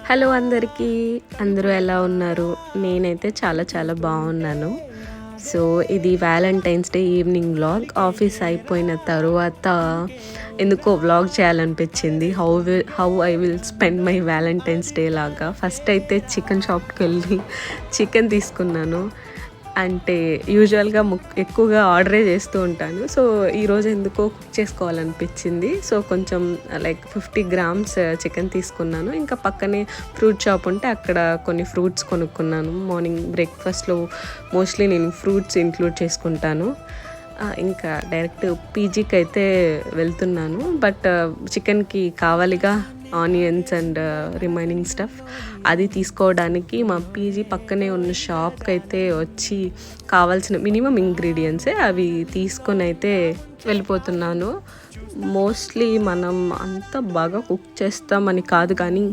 Hello అందరికీ, అందరూ ఎలా ఉన్నారు? నేనైతే చాలా చాలా బాగున్నాను. సో ఇది Valentine's day evening vlog. Office అయిపోయిన తర్వాత ఎందుకో వ్లాగ్ చేయాలనిపించింది. How I will spend my Valentine's day లాగా. ఫస్ట్ అయితే చికెన్ షాప్కి వెళ్ళి చికెన్ తీసుకున్నాను. అంటే యూజువల్గా ఎక్కువగా ఆర్డరే చేస్తూ ఉంటాను. సో ఈరోజు ఎందుకో కుక్ చేసుకోవాలనిపించింది. సో కొంచెం లైక్ 50 grams చికెన్ తీసుకున్నాను. ఇంకా పక్కనే ఫ్రూట్ షాప్ ఉంటే అక్కడ కొన్ని ఫ్రూట్స్ కొనుక్కున్నాను. మార్నింగ్ బ్రేక్ఫాస్ట్లో మోస్ట్లీ నేను ఫ్రూట్స్ ఇంక్లూడ్ చేసుకుంటాను. ఇంకా డైరెక్ట్ పీజీకి అయితే వెళ్తున్నాను. బట్ చికెన్కి కావాలిగా ఆనియన్స్ అండ్ రిమైనింగ్ స్టఫ్, అది తీసుకోవడానికి మా పీజీ పక్కనే ఉన్న షాప్కి అయితే వచ్చి కావాల్సిన మినిమం ఇంగ్రీడియంట్సే అవి తీసుకొని అయితే వెళ్ళిపోతున్నాను. మోస్ట్లీ మనం అంత బాగా కుక్ చేస్తామని కాదు, కానీ